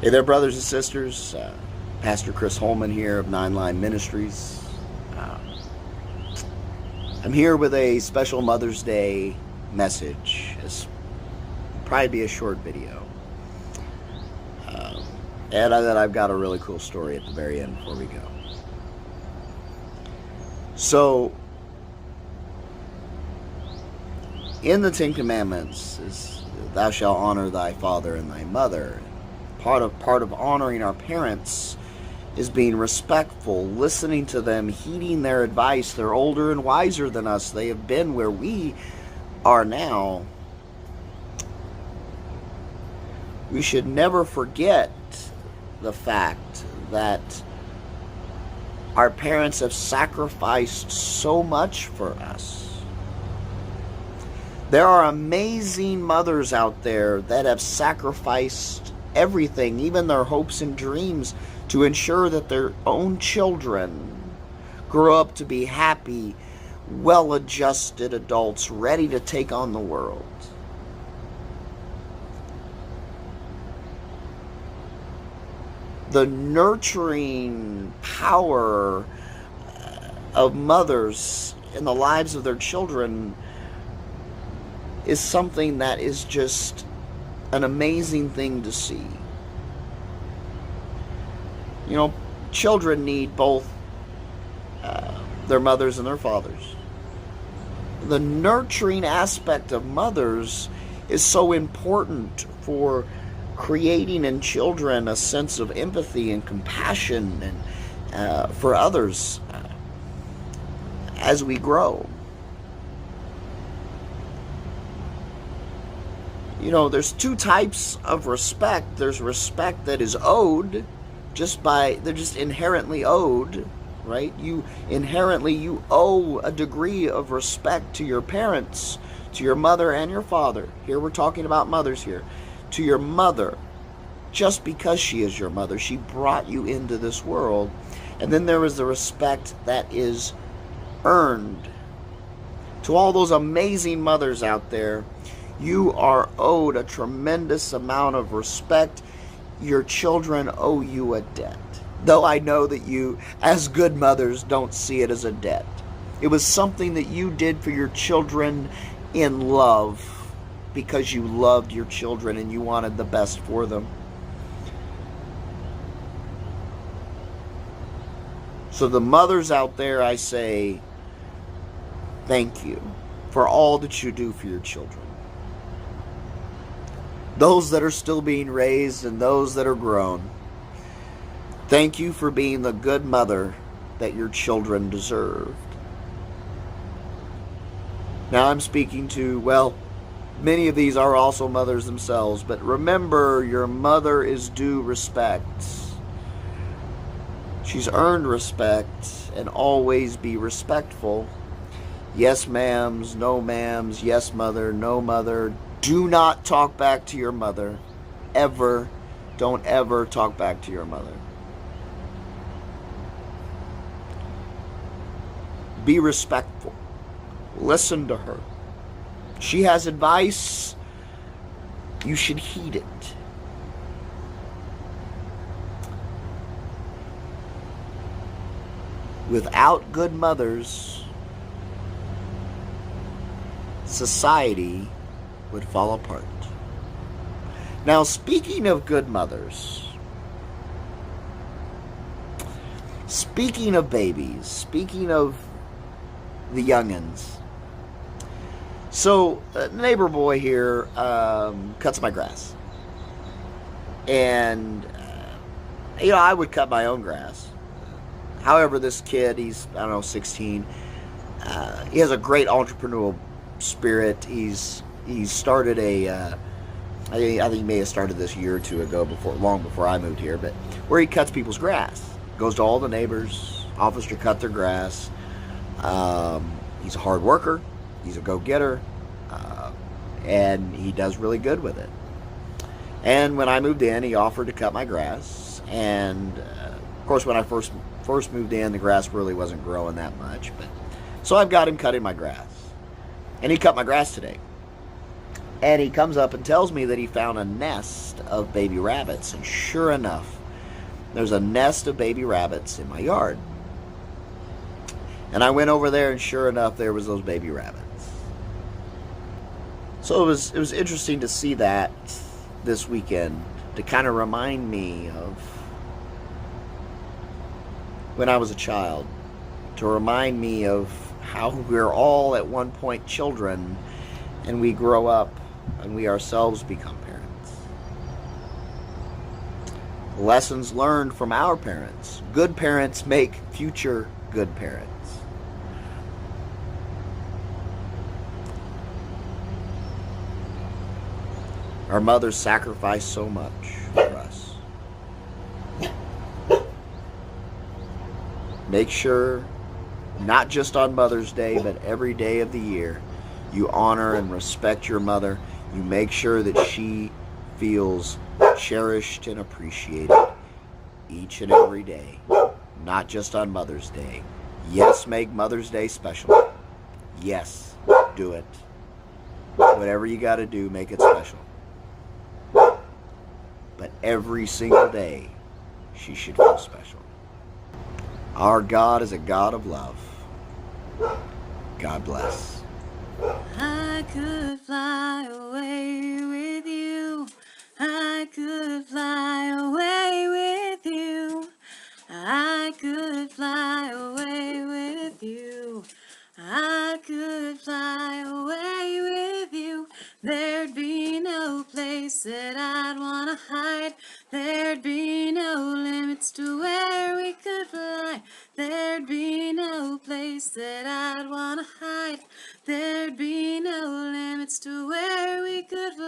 Hey there, brothers and sisters. Pastor Chris Holman here of Nine Line Ministries. Uh, I'm here with a special Mother's Day message. It's probably be a short video. And I've got a really cool story at the very end before we go. So, in the Ten Commandments is, "Thou shalt honor thy father and thy mother." Part of honoring our parents is being respectful, listening to them, heeding their advice. They're older and wiser than us. They have been where we are now. We should never forget the fact that our parents have sacrificed so much for us. There are amazing mothers out there that have sacrificed everything, even their hopes and dreams, to ensure that their own children grow up to be happy, well-adjusted adults ready to take on the world. The nurturing power of mothers in the lives of their children is something that is just an amazing thing to see. You know, children need both their mothers and their fathers. The nurturing aspect of mothers is so important for creating in children a sense of empathy and compassion and for others as we grow. You know, there's two types of respect. There's respect that is owed, they're just inherently owed, right? You owe a degree of respect to your parents, to your mother and your father. Here we're talking about mothers here. To your mother, just because she is your mother. She brought you into this world. And then there is the respect that is earned. To all those amazing mothers out there, you are owed a tremendous amount of respect. Your children owe you a debt. Though I know that you, as good mothers, don't see it as a debt. It was something that you did for your children in love, because you loved your children and you wanted the best for them. So the mothers out there, I say, thank you for all that you do for your children. Those that are still being raised and those that are grown, thank you for being the good mother that your children deserved. Now I'm speaking to, well, many of these are also mothers themselves, but remember, your mother is due respect. She's earned respect, and always be respectful. Yes, ma'ams, no ma'ams, yes, mother, no mother. Do not talk back to your mother. Ever. Don't ever talk back to your mother. Be respectful. Listen to her. She has advice. You should heed it. Without good mothers, society would fall apart. Now, speaking of good mothers, speaking of babies, speaking of the youngins, so a neighbor boy here cuts my grass, and I would cut my own grass. However, this kid, he's, I don't know, 16, he has a great entrepreneurial spirit. He's started I think he may have started this year or two ago, long before I moved here, but where he cuts people's grass. Goes to all the neighbors, offers to cut their grass. He's a hard worker. He's a go-getter. And he does really good with it. And when I moved in, he offered to cut my grass. And, of course, when I first moved in, the grass really wasn't growing that much. So I've got him cutting my grass. And he cut my grass today. And he comes up and tells me that he found a nest of baby rabbits. And sure enough, there's a nest of baby rabbits in my yard. And I went over there, and sure enough, there was those baby rabbits. So it was interesting to see that this weekend, to kind of remind me of when I was a child, to remind me of how we're all at one point children, and we grow up and we ourselves become parents. Lessons learned from our parents. Good parents make future good parents. Our mothers sacrificed so much for us. Make sure, not just on Mother's Day, but every day of the year, you honor and respect your mother. You make sure that she feels cherished and appreciated each and every day, not just on Mother's Day. Yes, make Mother's Day special. Yes, do it. Whatever you got to do, make it special. But every single day, she should feel special. Our God is a God of love. God bless. I could fly away with you. I could fly away with you. I could fly away with you. I could fly away with you. There'd be no place that I'd want to hide. There'd be no limits to where we could fly. There'd be no place that I'd want to hide. There'd be no limits to where we could fly.